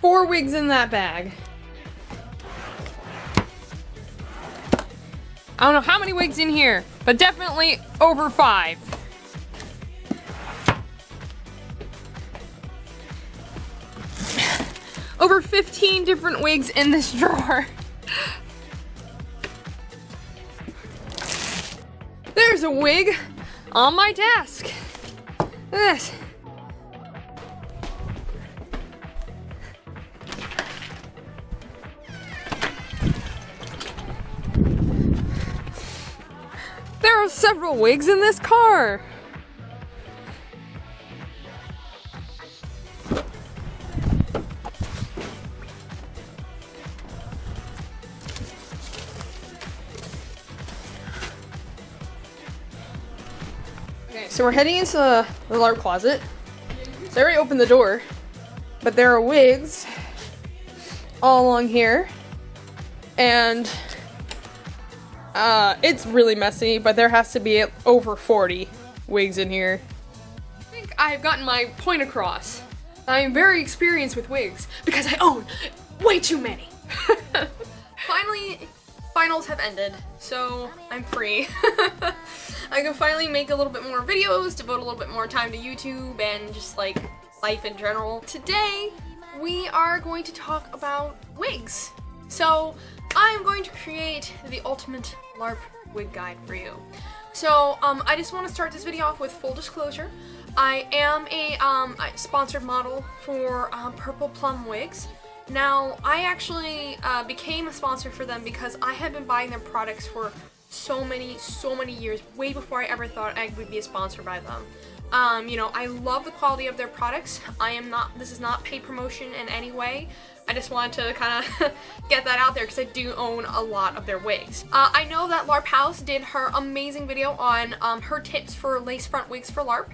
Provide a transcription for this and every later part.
4 wigs in that bag. I don't know how many wigs in here, but definitely over 5. Over 15 different wigs in this drawer. There's a wig on my desk. Look at this. There are several wigs in this car. Okay, so we're heading into the Larp closet. So I already opened the door, but there are wigs all along here, and it's really messy, but there has to be over 40 wigs in here. I think I've gotten my point across. I am very experienced with wigs because I own way too many. Finally, finals have ended, so I'm free. I can finally make a little bit more videos, devote a little bit more time to YouTube and just like life in general. Today, we are going to talk about wigs. So I'm going to create the ultimate Larp wig guide for you. So I just want to start this video off with full disclosure. I am a sponsored model for Purple Plum Wigs. Now, I actually became a sponsor for them because I have been buying their products for so many years, way before I ever thought I would be a sponsor by them. You know, I love the quality of their products. This is not paid promotion in any way. I just wanted to kind of get that out there because I do own a lot of their wigs. I know that Larp House did her amazing video on her tips for lace front wigs for Larp.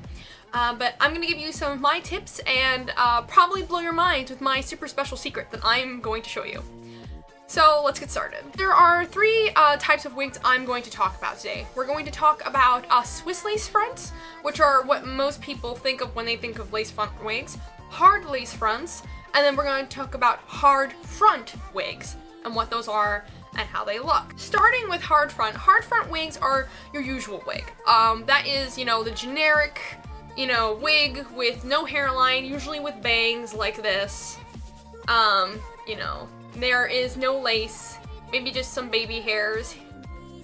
But I'm going to give you some of my tips and probably blow your minds with my super special secret that I'm going to show you. So let's get started. There are 3 types of wigs I'm going to talk about today. We're going to talk about Swiss lace fronts, which are what most people think of when they think of lace front wigs, hard lace fronts, and then we're going to talk about hard front wigs and what those are and how they look. Starting with hard front wigs are your usual wig. That is, you know, the generic, you know, wig with no hairline, usually with bangs like this. You know, there is no lace, maybe just some baby hairs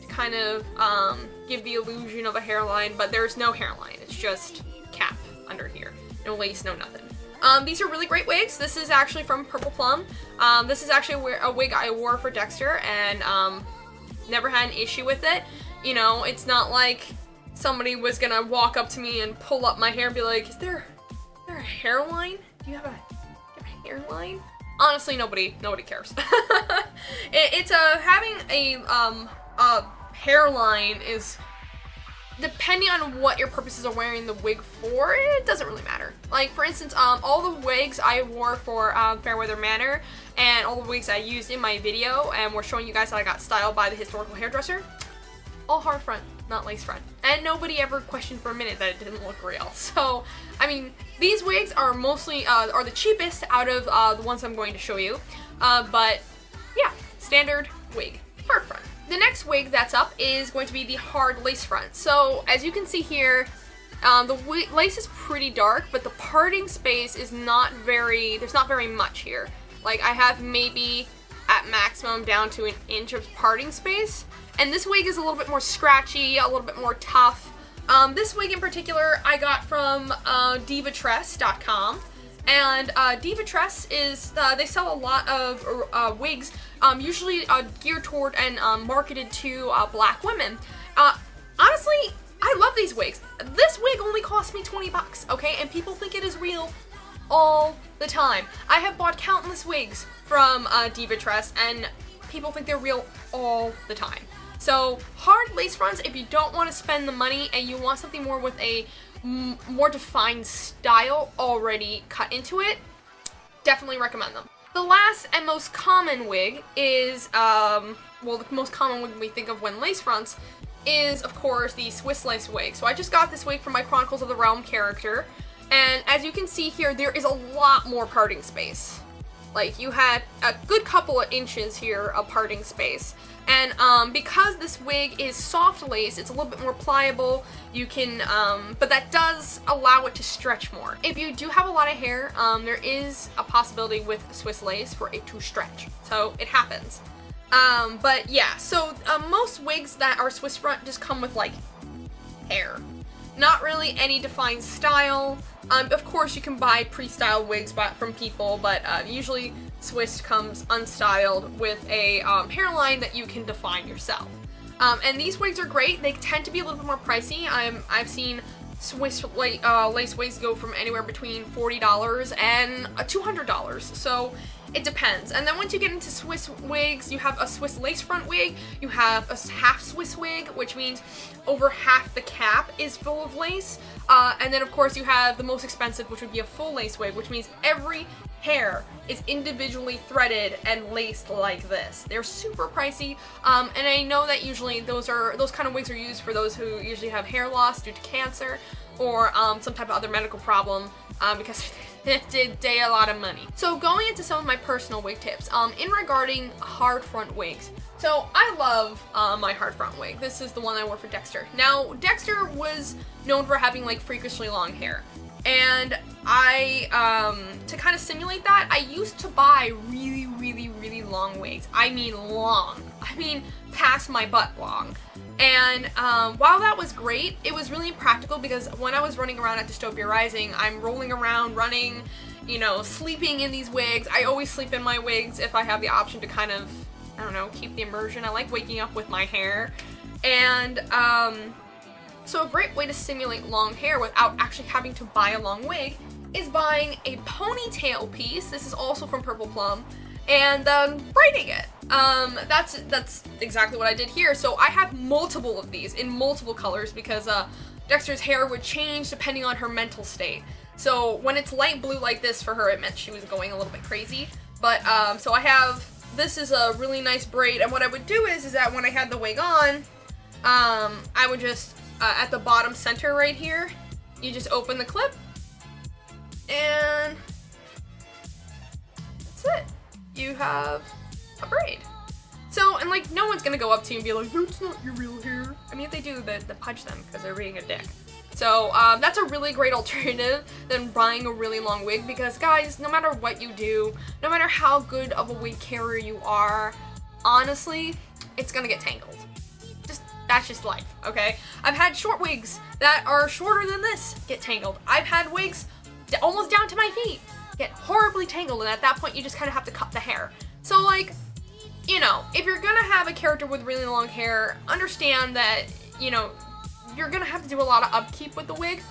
to kind of give the illusion of a hairline, but there's no hairline. It's just cap under here. No lace, no nothing. These are really great wigs. This is actually from Purple Plum. This is actually a wig I wore for Dexter and never had an issue with it. You know, it's not like somebody was gonna walk up to me and pull up my hair and be like, is there a hairline? Do you have a hairline? Honestly, nobody cares. Having a hairline is, depending on what your purposes are wearing the wig for, it doesn't really matter. Like, for instance, all the wigs I wore for Fairweather Manor and all the wigs I used in my video and we're showing you guys how I got styled by the historical hairdresser, all hard front, not lace front. And nobody ever questioned for a minute that it didn't look real. So, I mean, these wigs are mostly, are the cheapest out of the ones I'm going to show you. But, yeah, standard wig, hard front. The next wig that's up is going to be the hard lace front. So, as you can see here, the lace is pretty dark, but the parting space is not very, there's not very much here. Like, I have maybe, at maximum, down to an inch of parting space. And this wig is a little bit more scratchy, a little bit more tough. This wig in particular I got from divatress.com. And Divatress is, they sell a lot of wigs, usually geared toward and marketed to black women. Honestly, I love these wigs. This wig only cost me 20 bucks, okay? And people think it is real all the time. I have bought countless wigs from Divatress and people think they're real all the time. So hard lace fronts, if you don't want to spend the money and you want something more with a more defined style already cut into it, definitely recommend them. The last and most common wig is, well, the most common wig we think of when lace fronts is, of course, the Swiss lace wig. So I just got this wig from my Chronicles of the Realm character, and as you can see here, there is a lot more parting space. Like, you had a good couple of inches here of parting space. And because this wig is soft lace, it's a little bit more pliable. You can, but that does allow it to stretch more. If you do have a lot of hair, there is a possibility with Swiss lace for it to stretch. So it happens. But yeah, so most wigs that are Swiss front just come with like hair. Not really any defined style. Of course you can buy pre-styled wigs from people, but usually Swiss comes unstyled with a hairline that you can define yourself. And these wigs are great. They tend to be a little bit more pricey. I've seen Swiss lace wigs go from anywhere between $40 and $200, so it depends. And then once you get into Swiss wigs, you have a Swiss lace front wig, you have a half Swiss wig, which means over half the cap is full of lace, and then of course you have the most expensive, which would be a full lace wig, which means every hair is individually threaded and laced like this. They're super pricey, and I know that usually those kind of wigs are used for those who usually have hair loss due to cancer or some type of other medical problem, because they a lot of money. So going into some of my personal wig tips, in regarding hard front wigs. So I love my hard front wig. This is the one I wore for Dexter. Now, Dexter was known for having like freakishly long hair. And to kind of simulate that, I used to buy really, really, really long wigs. I mean long. I mean past my butt long. And while that was great, it was really impractical because when I was running around at Dystopia Rising, I'm rolling around, running, you know, sleeping in these wigs. I always sleep in my wigs if I have the option to kind of, I don't know, keep the immersion. I like waking up with my hair. And so a great way to simulate long hair without actually having to buy a long wig is buying a ponytail piece. This is also from Purple Plum. And then braiding it. That's exactly what I did here. So I have multiple of these in multiple colors because Dexter's hair would change depending on her mental state. So when it's light blue like this for her, it meant she was going a little bit crazy. But so I have, this is a really nice braid, and what I would do is that when I had the wig on, I would just at the bottom center right here, you just open the clip, and that's it. You have a braid. So, and like, no one's gonna go up to you and be like, that's not your real hair. I mean, if they do, they punch them because they're being a dick. So, that's a really great alternative than buying a really long wig, because guys, no matter what you do, no matter how good of a wig carrier you are, honestly, it's gonna get tangled. That's just life, okay? I've had short wigs that are shorter than this get tangled. I've had wigs almost down to my feet get horribly tangled, and at that point you just kind of have to cut the hair. So like, you know, if you're gonna have a character with really long hair, understand that, you know, you're gonna have to do a lot of upkeep with the wig,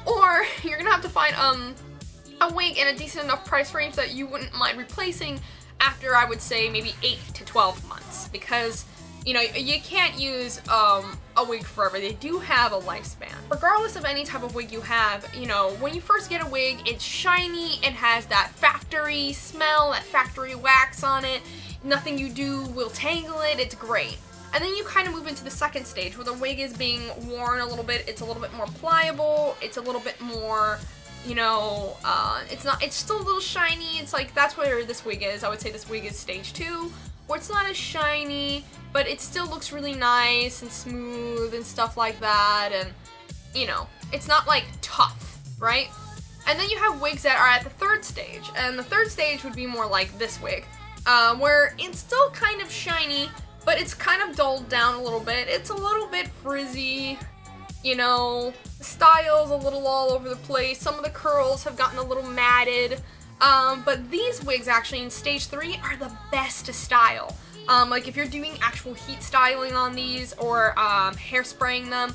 or you're gonna have to find a wig in a decent enough price range that you wouldn't mind replacing after, I would say, maybe 8 to 12 months, because you know, you can't use a wig forever. They do have a lifespan. Regardless of any type of wig you have, you know, when you first get a wig, it's shiny, it has that factory smell, that factory wax on it. Nothing you do will tangle it, it's great. And then you kind of move into the second stage where the wig is being worn a little bit, it's a little bit more pliable, it's a little bit more, you know, it's still a little shiny. It's like, that's where this wig is. I would say this wig is stage 2, where it's not as shiny, but it still looks really nice and smooth and stuff like that, and, you know, it's not like tough, right? And then you have wigs that are at the third stage, and the third stage would be more like this wig, where it's still kind of shiny, but it's kind of dulled down a little bit. It's a little bit frizzy, you know, the style's a little all over the place, some of the curls have gotten a little matted, but these wigs actually in stage 3 are the best to style. Like if you're doing actual heat styling on these or hairspraying them,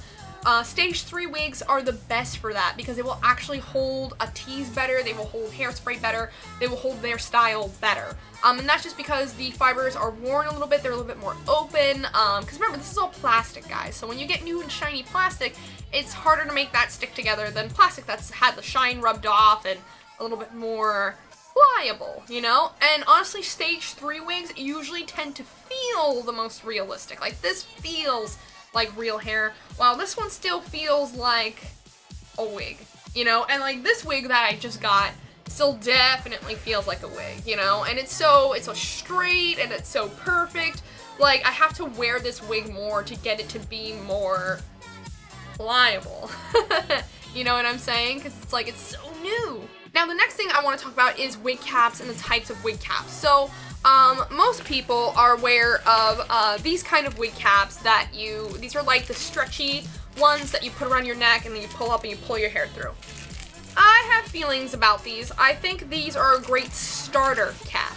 stage 3 wigs are the best for that because they will actually hold a tease better, they will hold hairspray better, they will hold their style better. And that's just because the fibers are worn a little bit, they're a little bit more open, because remember, this is all plastic, guys, so when you get new and shiny plastic, it's harder to make that stick together than plastic that's had the shine rubbed off and a little bit more pliable, you know? And honestly, stage 3 wigs usually tend to feel the most realistic. Like, this feels like real hair, while this one still feels like a wig, you know? And like this wig that I just got still definitely feels like a wig, you know? And it's so straight and it's so perfect. Like, I have to wear this wig more to get it to be more pliable. You know what I'm saying? Because it's like, it's so new. Now, the next thing I want to talk about is wig caps and the types of wig caps. So, most people are aware of these kind of wig caps that these are like the stretchy ones that you put around your neck and then you pull up and you pull your hair through. I have feelings about these. I think these are a great starter cap.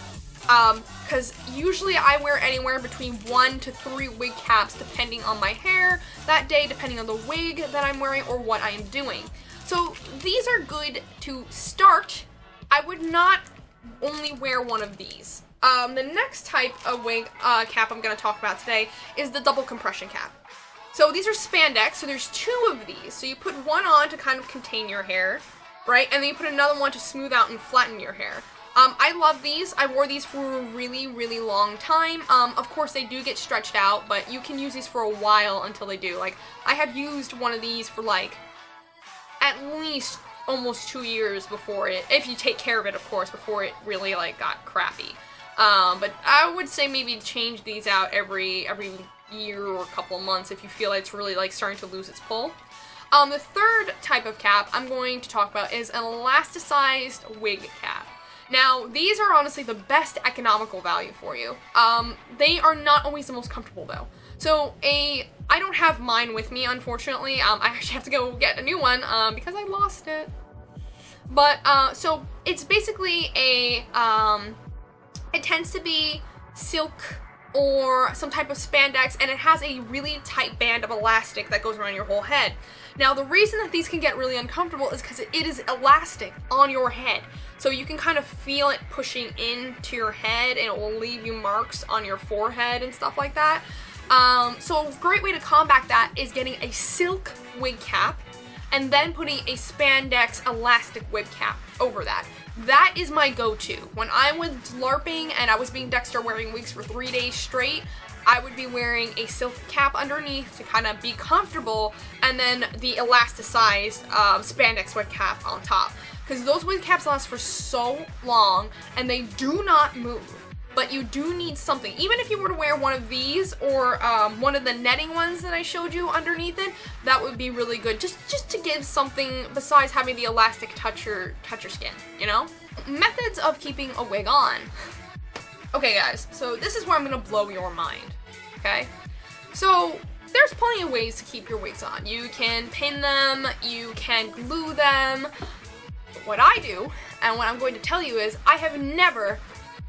Because usually I wear anywhere between 1 to 3 wig caps depending on my hair that day, depending on the wig that I'm wearing or what I am doing. So these are good to start. I would not only wear one of these. The next type of wig cap I'm going to talk about today is the double compression cap. So these are spandex, so there's 2 of these. So you put one on to kind of contain your hair, right? And then you put another one to smooth out and flatten your hair. I love these. I wore these for a really, really long time. Of course, they do get stretched out, but you can use these for a while until they do. Like, I have used one of these for, like, at least almost 2 years before it, if you take care of it, of course, before it really, like, got crappy. But I would say maybe change these out every year or a couple of months if you feel like it's really, like, starting to lose its pull. The third type of cap I'm going to talk about is an elasticized wig cap. Now, these are honestly the best economical value for you. They are not always the most comfortable though. So I don't have mine with me, unfortunately. I actually have to go get a new one because I lost it. But, so it's basically it tends to be silk or some type of spandex, and it has a really tight band of elastic that goes around your whole head. Now, the reason that these can get really uncomfortable is because it is elastic on your head. So you can kind of feel it pushing into your head, and it will leave you marks on your forehead and stuff like that. So a great way to combat that is getting a silk wig cap and then putting a spandex elastic wig cap over that. That is my go-to. When I was LARPing and I was being Dexter wearing wigs for 3 days straight, I would be wearing a silk cap underneath to kind of be comfortable, and then the elasticized spandex wig cap on top. Because those wig caps last for so long, and they do not move. But you do need something. Even if you were to wear one of these, or one of the netting ones that I showed you underneath it, that would be really good. Just to give something besides having the elastic touch your skin, you know? Methods of keeping a wig on. Okay guys, so this is where I'm gonna blow your mind, okay? So, there's plenty of ways to keep your wigs on. You can pin them, you can glue them. What I do, and what I'm going to tell you is, I have never,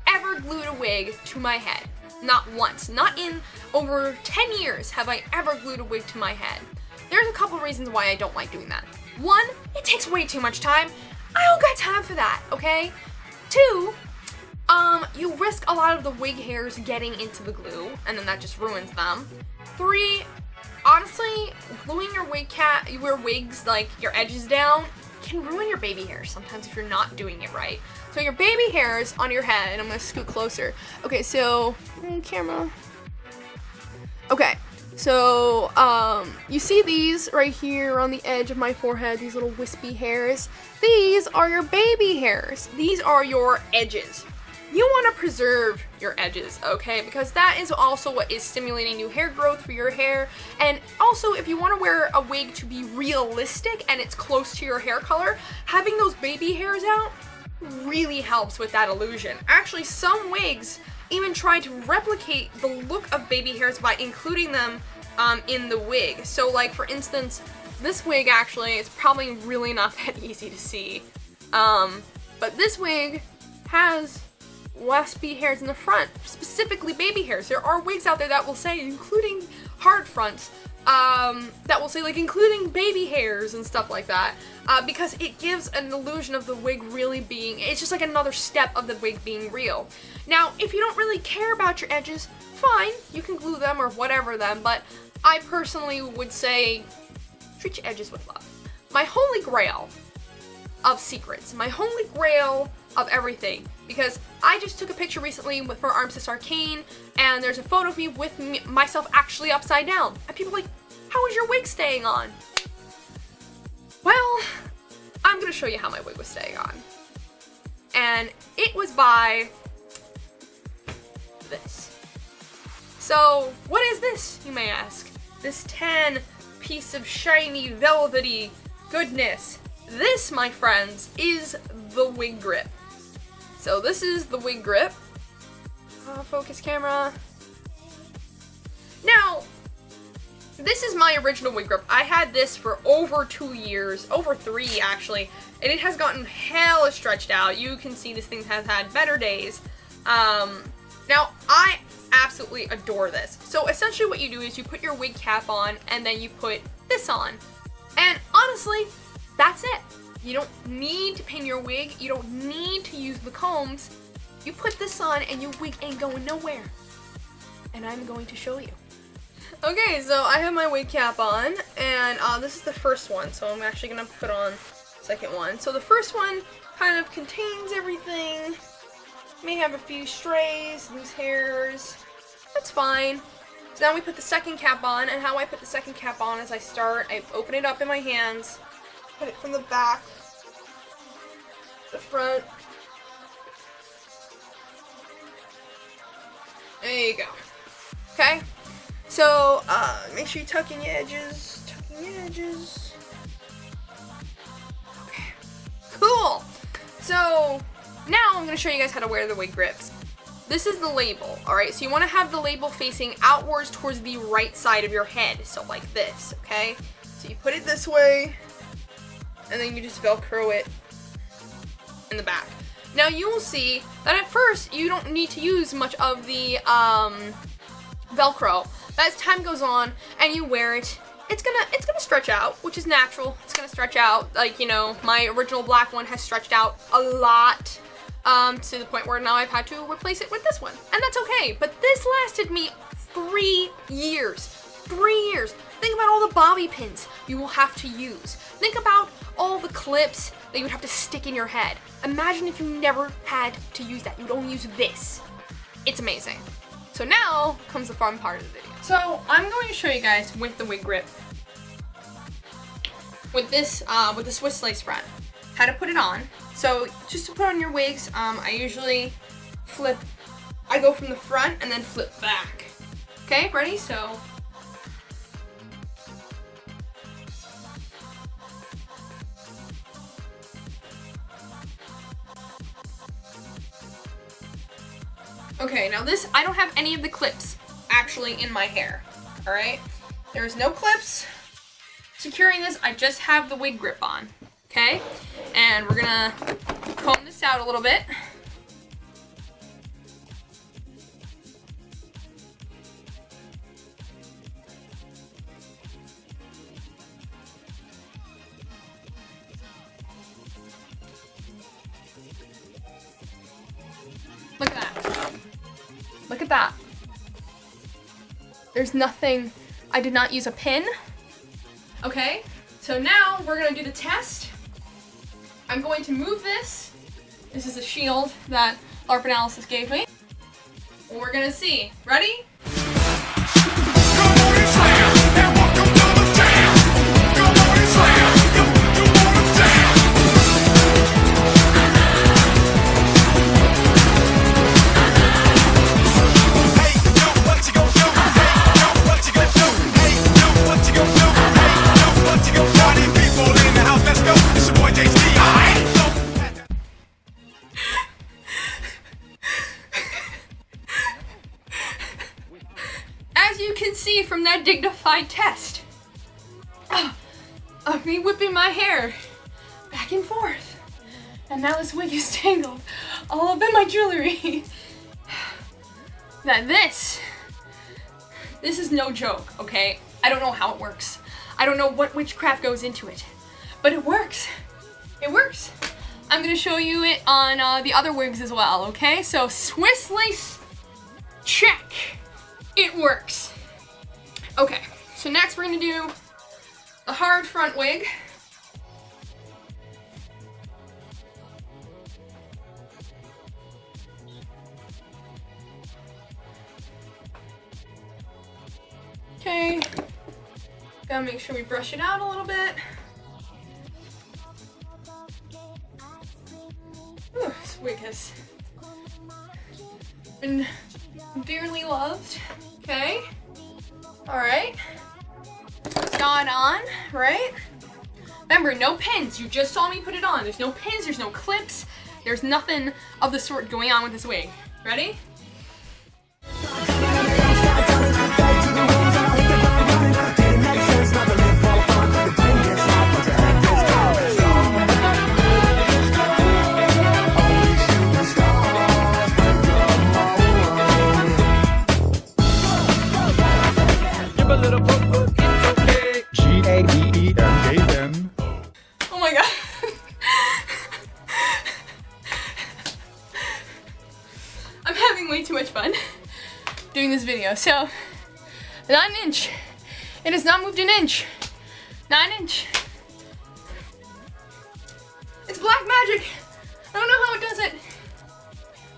ever glued a wig to my head. Not once. Not in over 10 years have I ever glued a wig to my head. There's a couple reasons why I don't like doing that. 1, it takes way too much time. I don't got time for that, okay? 2, you risk a lot of the wig hairs getting into the glue, and then that just ruins them. 3, honestly, gluing your wigs, like your edges down, can ruin your baby hairs sometimes if you're not doing it right. So your baby hairs on your head, and I'm gonna scoot closer. Okay, so, camera. Okay, so, you see these right here on the edge of my forehead, these little wispy hairs? These are your baby hairs. These are your edges. You want to preserve your edges, okay? Because that is also what is stimulating new hair growth for your hair. And also, if you want to wear a wig to be realistic and it's close to your hair color, having those baby hairs out really helps with that illusion. Actually, some wigs even try to replicate the look of baby hairs by including them in the wig. So, like, for instance, this wig actually is probably really not that easy to see. But this wig has wispy hairs in the front, specifically baby hairs. There are wigs out there that will say, including hard fronts, that will say, like, including baby hairs and stuff like that, because it gives an illusion of the wig really being, it's just like another step of the wig being real. Now, if you don't really care about your edges, fine, you can glue them or whatever them, but I personally would say, treat your edges with love. My holy grail of secrets, my holy grail of everything, because I just took a picture recently for Armsis Arcane, and there's a photo of me with myself actually upside down, and people are like, how is your wig staying on? Well, I'm gonna show you how my wig was staying on. and it was by this. So, what is this, you may ask? This tan piece of shiny, velvety goodness. This, my friends, is the wig grip. So this is the wig grip. Focus camera. Now, this is my original wig grip. I had this for over 2 years, over 3 actually, and it has gotten hella stretched out. You can see this thing has had better days. Now, I absolutely adore this. So essentially what you do is you put your wig cap on and then you put this on. And honestly, that's it. You don't need to pin your wig. You don't need to use the combs. You put this on and your wig ain't going nowhere. And I'm going to show you. Okay, so I have my wig cap on, and this is the first one, so I'm actually going to put on the second one. So the first one kind of contains everything. May have a few strays, loose hairs. That's fine. So now we put the second cap on, and how I put the second cap on is I open it up in my hands, put it from the back, the front. There you go. Okay? So, make sure you tuck in your edges. Okay. Cool! So, now I'm going to show you guys how to wear the wig grips. This is the label, alright? So you want to have the label facing outwards towards the right side of your head. So like this, okay? So you put it this way, and then you just Velcro it in the back. Now you will see that at first you don't need to use much of the Velcro. But as time goes on and you wear it, it's gonna stretch out, which is natural. It's gonna stretch out, like, you know, my original black one has stretched out a lot, to the point where now I've had to replace it with this one, and that's okay. But this lasted me 3 years. 3 years. Think about all the bobby pins you will have to use. Think about all the clips that you would have to stick in your head. Imagine if you never had to use that. You would only use this. It's amazing. So now comes the fun part of the video. So I'm going to show you guys with the wig grip, with this, with the Swiss lace front, how to put it on. So just to put on your wigs, I usually I go from the front and then flip back. Okay, ready? So. Okay, now this, I don't have any of the clips actually in my hair, alright? There's no clips securing this, I just have the wig grip on, okay? And we're gonna comb this out a little bit. Look at that. Look at that. There's nothing, I did not use a pin. Okay, so now we're gonna do the test. I'm going to move this. This is a shield that Larp Analysis gave me. And we're gonna see. Ready? As you can see from that dignified test of me whipping my hair back and forth, and now this wig is tangled all up in my jewelry, that this is no joke, okay? I don't know how it works. I don't know what witchcraft goes into it, but it works. It works. I'm gonna show you it on the other wigs as well, okay? So Swiss lace, check. It works. Okay, so next we're gonna do the hard front wig. Okay, gotta make sure we brush it out a little bit. Ooh, this and dearly loved. Okay. Alright. Got on, right? Remember, no pins. You just saw me put it on. There's no pins, there's no clips, there's nothing of the sort going on with this wig. Ready? Oh my god. I'm having way too much fun doing this video. So, not an inch. It has not moved an inch. Not an inch. It's black magic. I don't know how it does it.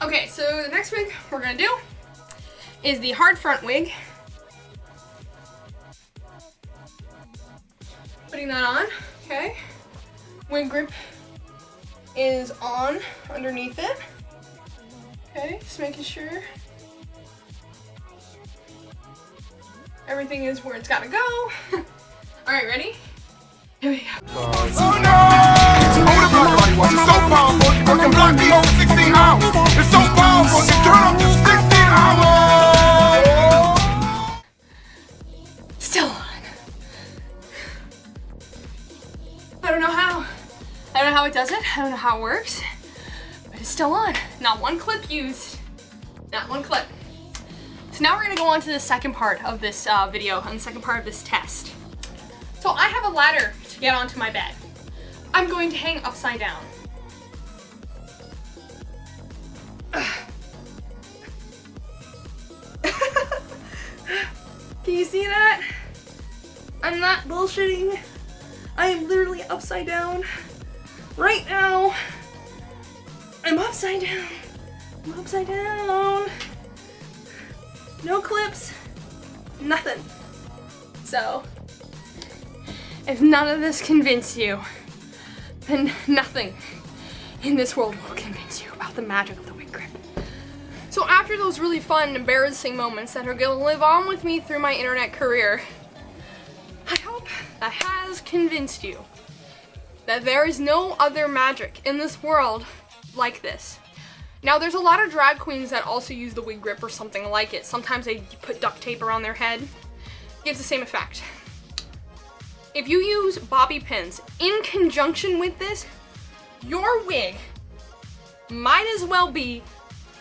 Okay, so the next wig we're gonna do is the hard front wig. Putting that on, okay. Wig grip is on underneath it. Okay, just making sure everything is where it's gotta go. Alright, ready? Here we go. Oh no! Hold up, buddy, watch it so powerful. You can block me over 16 hours. It's so powerful, you turn up to 16 hours. Still on. I don't know how. I don't know how it does it. I don't know how it works. But it's still on. Not one clip used. Not one clip. So now we're gonna go on to the second part of this video, and the second part of this test. So I have a ladder to get onto my bed. I'm going to hang upside down. Can you see that? I'm not bullshitting. I am literally upside down. Right now, I'm upside down. I'm upside down. No clips, nothing. So, if none of this convinced you, then nothing in this world will convince you about the magic of the wig grip. So after those really fun, embarrassing moments that are gonna live on with me through my internet career, I hope that has convinced you that there is no other magic in this world like this. Now, there's a lot of drag queens that also use the wig grip or something like it. Sometimes they put duct tape around their head. Gives the same effect. If you use bobby pins in conjunction with this, your wig might as well be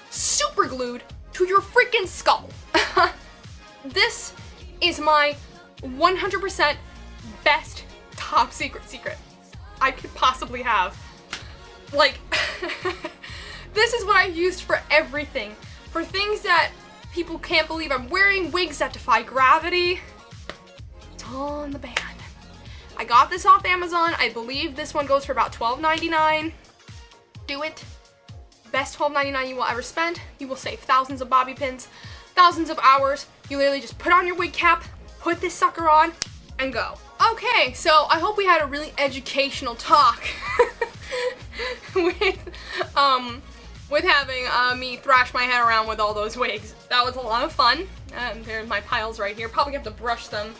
super glued to your freaking skull. This is my 100% best top secret I could possibly have. Like, this is what I used for everything. For things that people can't believe I'm wearing, wigs that defy gravity. It's all in the band. I got this off Amazon. I believe this one goes for about $12.99. Do it. Best $12.99 you will ever spend. You will save thousands of bobby pins, thousands of hours. You literally just put on your wig cap, put this sucker on, and go. Okay, so I hope we had a really educational talk with having me thrash my head around with all those wigs. That was a lot of fun. There's my piles right here. Probably have to brush them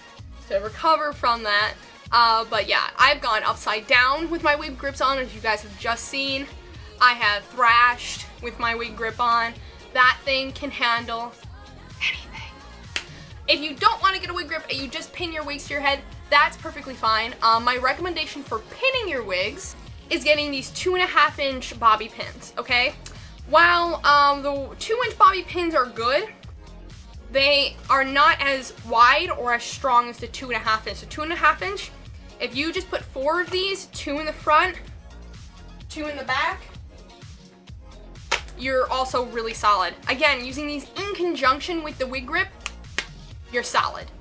to recover from that. But yeah, I've gone upside down with my wig grips on, as you guys have just seen. I have thrashed with my wig grip on. That thing can handle anything. If you don't want to get a wig grip and you just pin your wigs to your head, that's perfectly fine. My recommendation for pinning your wigs is getting these 2.5-inch bobby pins, okay? While the 2-inch bobby pins are good, they are not as wide or as strong as the 2.5-inch. The 2.5-inch, if you just put 4 of these, 2 in the front, 2 in the back, you're also really solid. Again, using these in conjunction with the wig grip, you're solid.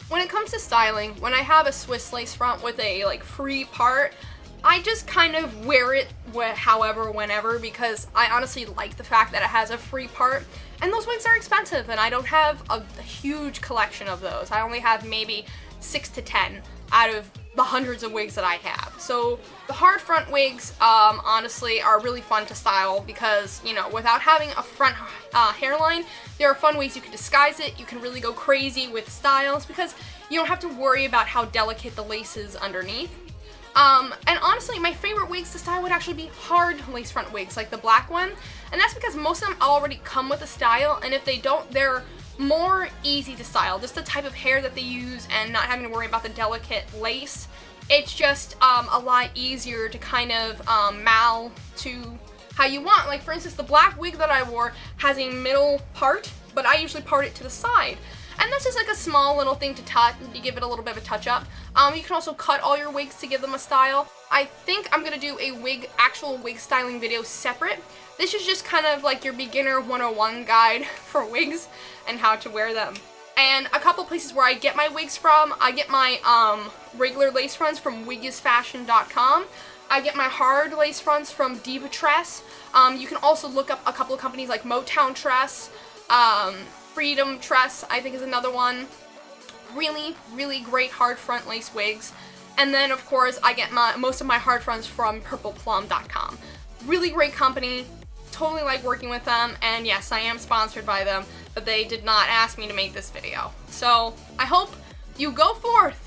When it comes to styling, when I have a Swiss lace front with a like free part, I just kind of wear it however, whenever, because I honestly like the fact that it has a free part. And those wigs are expensive, and I don't have a huge collection of those. I only have maybe 6 to 10 out of the hundreds of wigs that I have. So the hard front wigs, honestly, are really fun to style because, you know, without having a front hairline, there are fun ways you can disguise it. You can really go crazy with styles because you don't have to worry about how delicate the lace is underneath. And honestly, my favorite wigs to style would actually be hard lace front wigs, like the black one. And that's because most of them already come with a style, and if they don't, they're more easy to style. Just the type of hair that they use and not having to worry about the delicate lace. It's just a lot easier to kind of mal to how you want. Like for instance, the black wig that I wore has a middle part, but I usually part it to the side. And that's just like a small little thing to give it a little bit of a touch up. You can also cut all your wigs to give them a style. I think I'm gonna do a actual wig styling video separate. This is just kind of like your beginner 101 guide for wigs and how to wear them. And a couple places where I get my wigs from, I get my regular lace fronts from wigisfashion.com. I get my hard lace fronts from Diva Tress. You can also look up a couple of companies like Motown Tress, Freedom Tress, I think is another one. Really, really great hard front lace wigs. And then of course I get most of my hard fronts from purpleplum.com. Really great company. Totally like working with them, and yes, I am sponsored by them, but they did not ask me to make this video. So I hope you go forth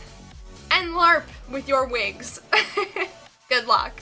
and LARP with your wigs. Good luck.